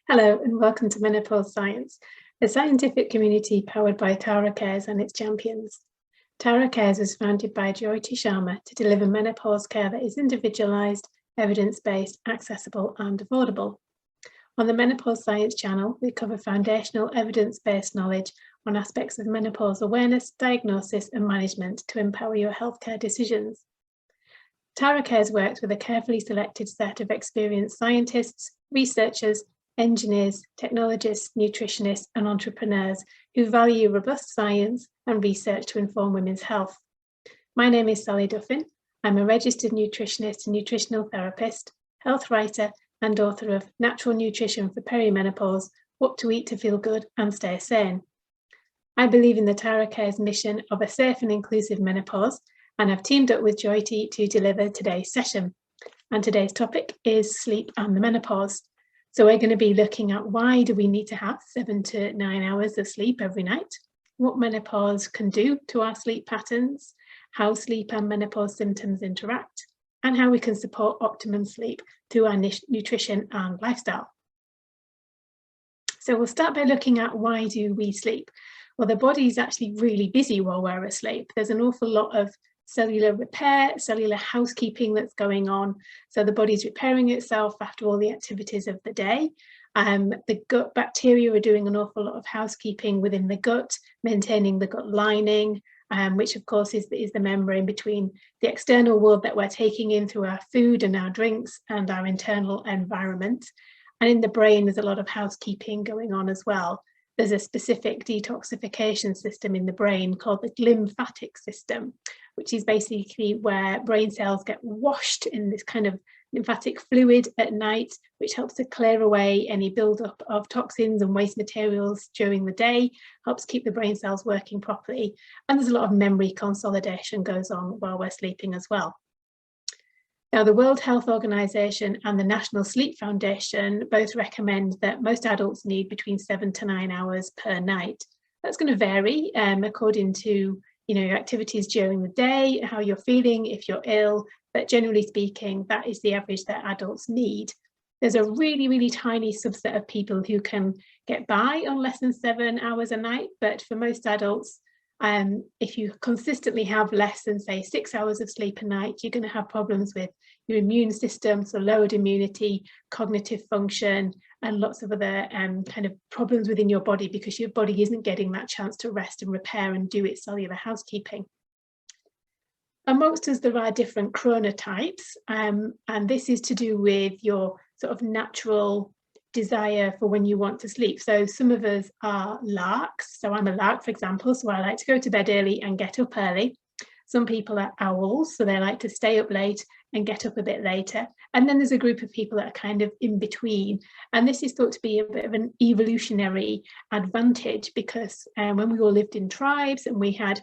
Hello and welcome to Menopause Science, a scientific community powered by Tara Cares and its champions. Tara Cares was founded by Jyoti Sharma to deliver menopause care that is individualised, evidence-based, accessible and affordable. On the Menopause Science channel, we cover foundational evidence-based knowledge on aspects of menopause awareness, diagnosis and management to empower your healthcare decisions. Tara Cares works with a carefully selected set of experienced scientists, researchers, engineers, technologists, nutritionists and entrepreneurs who value robust science and research to inform women's health. My name is Sally Duffin. I'm a registered nutritionist and nutritional therapist, health writer and author of Natural Nutrition for Perimenopause, What to Eat to Feel Good and Stay Sane. I believe in the Tara Cares mission of a safe and inclusive menopause, and I've teamed up with Jyoti to deliver today's session. And today's topic is sleep and the menopause. So we're going to be looking at why do we need to have 7 to 9 hours of sleep every night, what menopause can do to our sleep patterns, how sleep and menopause symptoms interact, and how we can support optimum sleep through our nutrition and lifestyle. So we'll start by looking at why do we sleep? Well, the body is actually really busy while we're asleep. There's an awful lot of cellular repair, cellular housekeeping that's going on. So the body's repairing itself after all the activities of the day. The gut bacteria are doing an awful lot of housekeeping within the gut, maintaining the gut lining, which of course is the membrane between the external world that we're taking in through our food and our drinks and our internal environment. And in the brain, there's a lot of housekeeping going on as well. There's a specific detoxification system in the brain called the lymphatic system, which is basically where brain cells get washed in this kind of lymphatic fluid at night, which helps to clear away any buildup of toxins and waste materials during the day, helps keep the brain cells working properly. And there's a lot of memory consolidation goes on while we're sleeping as well. Now, the World Health Organization and the National Sleep Foundation both recommend that most adults need between 7 to 9 hours per night. That's going to vary according to your activities during the day, how you're feeling, if you're ill, but generally speaking, that is the average that adults need. There's a really, really tiny subset of people who can get by on less than 7 hours a night, but for most adults, if you consistently have less than, say, 6 hours of sleep a night, you're going to have problems with your immune system, so lowered immunity, cognitive function, and lots of other kind of problems within your body because your body isn't getting that chance to rest and repair and do its cellular housekeeping. Amongst us, there are different chronotypes, and this is to do with your sort of natural desire for when you want to sleep. So some of us are larks. So I'm a lark, for example, so I like to go to bed early and get up early. Some people are owls, so they like to stay up late and get up a bit later. And then there's a group of people that are kind of in between. And this is thought to be a bit of an evolutionary advantage because when we all lived in tribes and we had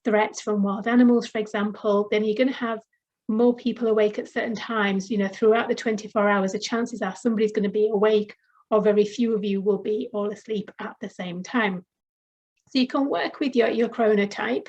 threats from wild animals, for example, then you're going to have more people awake at certain times, throughout the 24 hours, the chances are somebody's going to be awake or very few of you will be all asleep at the same time. So you can work with your chronotype.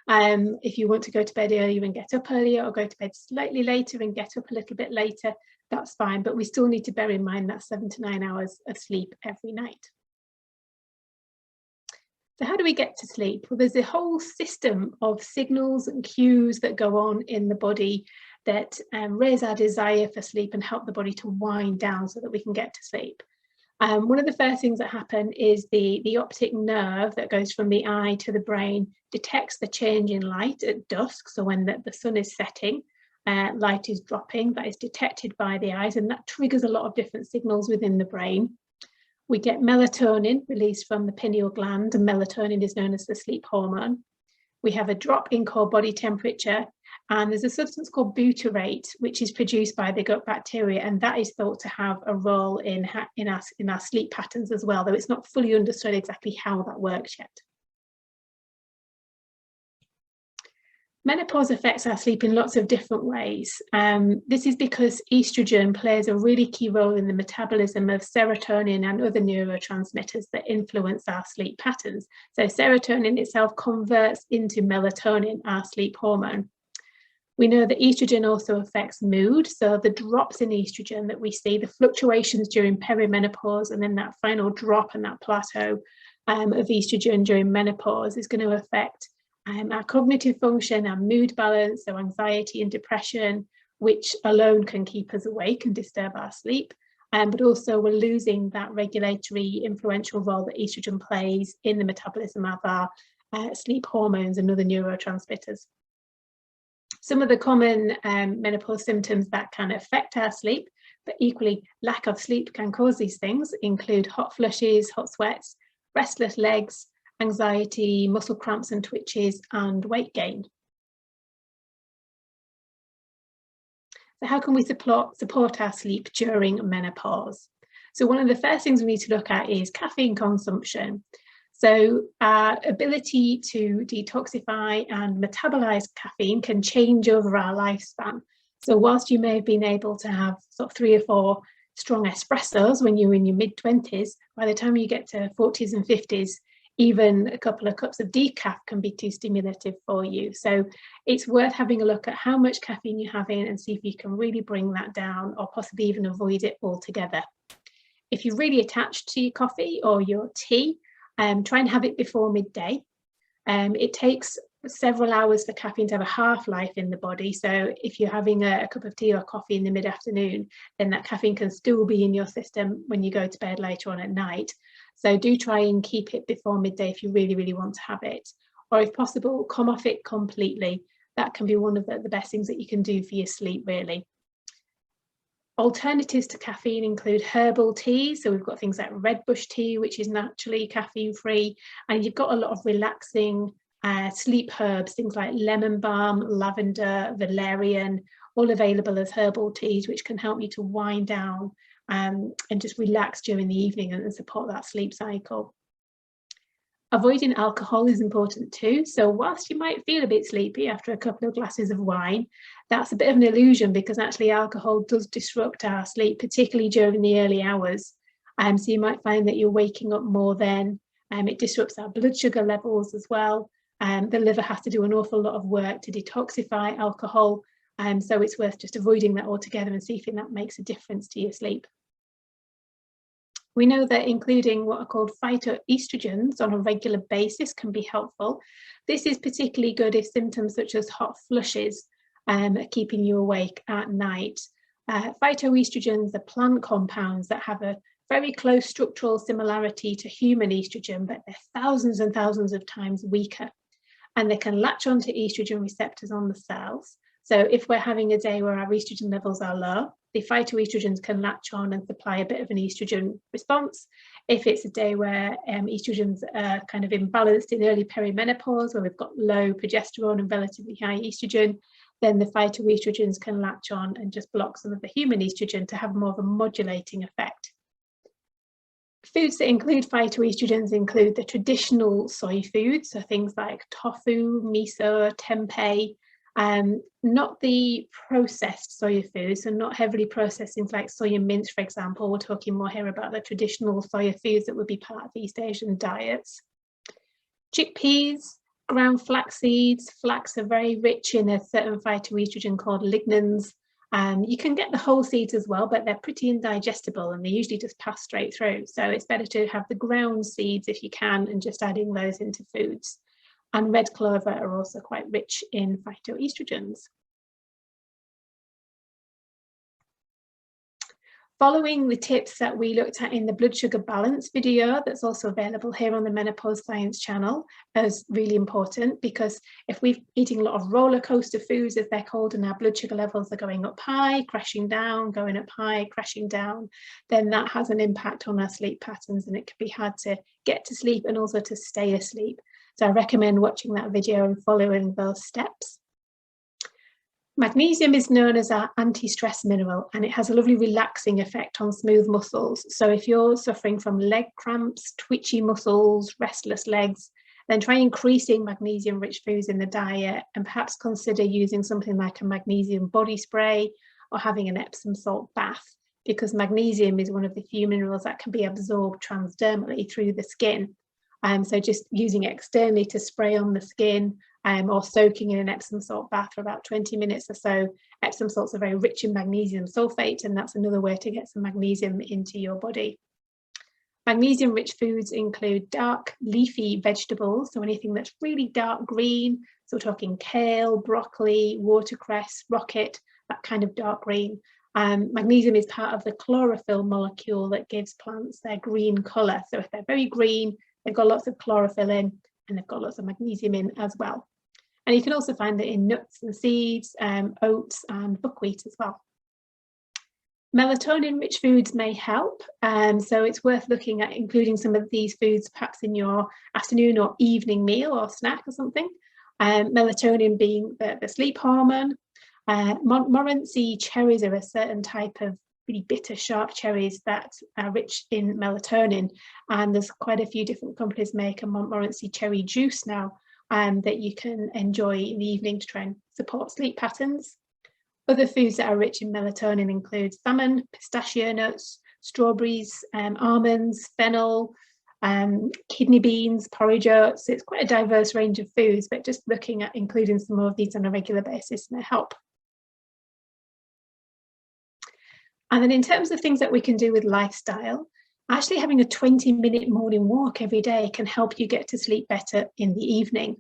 If you want to go to bed earlier and get up earlier, or go to bed slightly later and get up a little bit later, that's fine. But we still need to bear in mind that 7 to 9 hours of sleep every night. So how do we get to sleep? Well, there's a whole system of signals and cues that go on in the body that raise our desire for sleep and help the body to wind down so that we can get to sleep. One of the first things that happen is the optic nerve that goes from the eye to the brain detects the change in light at dusk. So when the sun is setting, light is dropping, that is detected by the eyes, and that triggers a lot of different signals within the brain. We get melatonin released from the pineal gland, and melatonin is known as the sleep hormone. We have a drop in core body temperature, and there's a substance called butyrate, which is produced by the gut bacteria, and that is thought to have a role in our sleep patterns as well, though it's not fully understood exactly how that works yet. Menopause affects our sleep in lots of different ways. This is because estrogen plays a really key role in the metabolism of serotonin and other neurotransmitters that influence our sleep patterns. So serotonin itself converts into melatonin, our sleep hormone. We know that estrogen also affects mood, so the drops in estrogen that we see, the fluctuations during perimenopause, and then that final drop and that plateau of estrogen during menopause is going to affect our cognitive function, our mood balance, so anxiety and depression, which alone can keep us awake and disturb our sleep. But also we're losing that regulatory influential role that estrogen plays in the metabolism of our sleep hormones and other neurotransmitters. Some of the common menopause symptoms that can affect our sleep, but equally lack of sleep can cause these things, include hot flushes, hot sweats, restless legs, anxiety, muscle cramps and twitches, and weight gain. So how can we support our sleep during menopause? So one of the first things we need to look at is caffeine consumption. So our ability to detoxify and metabolize caffeine can change over our lifespan. So whilst you may have been able to have sort of 3 or 4 strong espressos when you're in your mid-20s, by the time you get to 40s and 50s, even a couple of cups of decaf can be too stimulative for you. So it's worth having a look at how much caffeine you have in and see if you can really bring that down or possibly even avoid it altogether. If you're really attached to your coffee or your tea, try and have it before midday. It takes several hours for caffeine to have a half-life in the body. So if you're having a cup of tea or coffee in the mid-afternoon, then that caffeine can still be in your system when you go to bed later on at night. So do try and keep it before midday if you really, really want to have it. Or if possible, come off it completely. That can be one of the best things that you can do for your sleep, really. Alternatives to caffeine include herbal teas. So we've got things like red bush tea, which is naturally caffeine free. And you've got a lot of relaxing sleep herbs, things like lemon balm, lavender, valerian, all available as herbal teas, which can help you to wind down and just relax during the evening and support that sleep cycle. Avoiding alcohol is important too. So whilst you might feel a bit sleepy after a couple of glasses of wine, that's a bit of an illusion because actually alcohol does disrupt our sleep, particularly during the early hours. So you might find that you're waking up more then. It disrupts our blood sugar levels as well. The liver has to do an awful lot of work to detoxify alcohol. So it's worth just avoiding that altogether and see if that makes a difference to your sleep. We know that including what are called phytoestrogens on a regular basis can be helpful. This is particularly good if symptoms such as hot flushes are keeping you awake at night. Phytoestrogens are plant compounds that have a very close structural similarity to human estrogen, but they're thousands and thousands of times weaker. And they can latch onto estrogen receptors on the cells. So if we're having a day where our estrogen levels are low, the phytoestrogens can latch on and supply a bit of an estrogen response. If it's a day where estrogens are kind of imbalanced in early perimenopause, where we've got low progesterone and relatively high estrogen, then the phytoestrogens can latch on and just block some of the human estrogen to have more of a modulating effect. Foods that include phytoestrogens include the traditional soy foods, so things like tofu, miso, tempeh, not the processed soya foods, so not heavily processed things like soya mince, for example. We're talking more here about the traditional soya foods that would be part of East Asian diets. Chickpeas, ground flax seeds. Flax are very rich in a certain phytoestrogen called lignans. You can get the whole seeds as well, but they're pretty indigestible and they usually just pass straight through. So it's better to have the ground seeds if you can and just adding those into foods. And red clover are also quite rich in phytoestrogens. Following the tips that we looked at in the blood sugar balance video that's also available here on the Menopause Science channel is really important, because if we're eating a lot of roller coaster foods, as they're called, and our blood sugar levels are going up high, crashing down, going up high, crashing down, then that has an impact on our sleep patterns and it can be hard to get to sleep and also to stay asleep. So I recommend watching that video and following those steps. Magnesium is known as our anti-stress mineral, and it has a lovely relaxing effect on smooth muscles. So if you're suffering from leg cramps, twitchy muscles, restless legs, then try increasing magnesium-rich foods in the diet and perhaps consider using something like a magnesium body spray or having an Epsom salt bath, because magnesium is one of the few minerals that can be absorbed transdermally through the skin. So just using it externally to spray on the skin or soaking in an Epsom salt bath for about 20 minutes or so. Epsom salts are very rich in magnesium sulfate, and that's another way to get some magnesium into your body. Magnesium-rich foods include dark leafy vegetables, so anything that's really dark green, so we're talking kale, broccoli, watercress, rocket, that kind of dark green. Magnesium is part of the chlorophyll molecule that gives plants their green colour. So if they're very green, they've got lots of chlorophyll in, and they've got lots of magnesium in as well. And you can also find it in nuts and seeds, oats and buckwheat as well. Melatonin-rich foods may help, so it's worth looking at including some of these foods perhaps in your afternoon or evening meal or snack or something. Melatonin being the sleep hormone. Montmorency cherries are a certain type of really bitter, sharp cherries that are rich in melatonin, and there's quite a few different companies make a Montmorency cherry juice now that you can enjoy in the evening to try and support sleep patterns. Other foods that are rich in melatonin include salmon, pistachio nuts, strawberries, almonds, fennel, kidney beans, porridge oats. It's quite a diverse range of foods, but just looking at including some more of these on a regular basis may help. And then in terms of things that we can do with lifestyle, actually having a 20-minute morning walk every day can help you get to sleep better in the evening.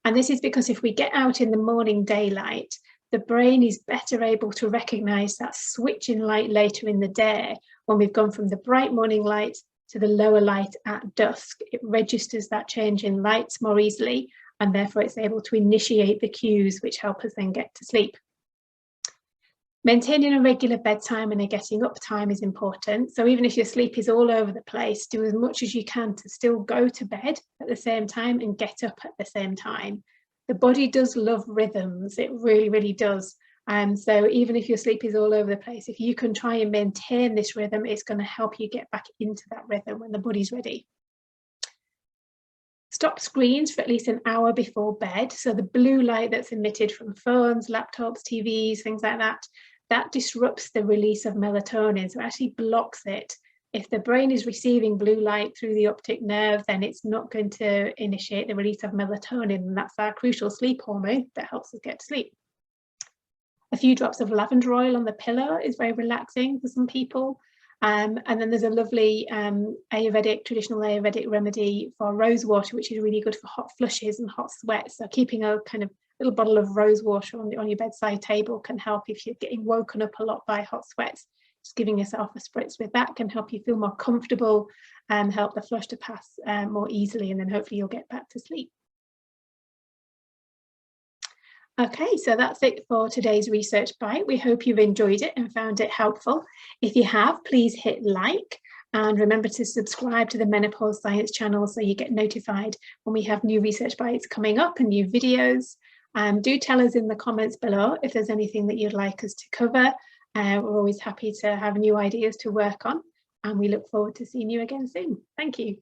And this is because if we get out in the morning daylight, the brain is better able to recognise that switch in light later in the day when we've gone from the bright morning light to the lower light at dusk. It registers that change in light more easily, and therefore it's able to initiate the cues which help us then get to sleep. Maintaining a regular bedtime and a getting up time is important. So even if your sleep is all over the place, do as much as you can to still go to bed at the same time and get up at the same time. The body does love rhythms, it really, really does. So even if your sleep is all over the place, if you can try and maintain this rhythm, it's going to help you get back into that rhythm when the body's ready. Stop screens for at least an hour before bed. So the blue light that's emitted from phones, laptops, TVs, things like that, that disrupts the release of melatonin, so it actually blocks it. If the brain is receiving blue light through the optic nerve, then it's not going to initiate the release of melatonin, and that's our crucial sleep hormone that helps us get to sleep. A few drops of lavender oil on the pillow is very relaxing for some people. And then there's a lovely traditional Ayurvedic remedy for rose water, which is really good for hot flushes and hot sweats. So keeping a kind of little bottle of rose water on your bedside table can help if you're getting woken up a lot by hot sweats. Just giving yourself a spritz with that can help you feel more comfortable and help the flush to pass more easily, and then hopefully you'll get back to sleep. Okay, so that's it for today's Research Bite. We hope you've enjoyed it and found it helpful. If you have, please hit like, and remember to subscribe to the Menopause Science channel so you get notified when we have new Research Bites coming up and new videos. Do tell us in the comments below if there's anything that you'd like us to cover. We're always happy to have new ideas to work on, and we look forward to seeing you again soon. Thank you.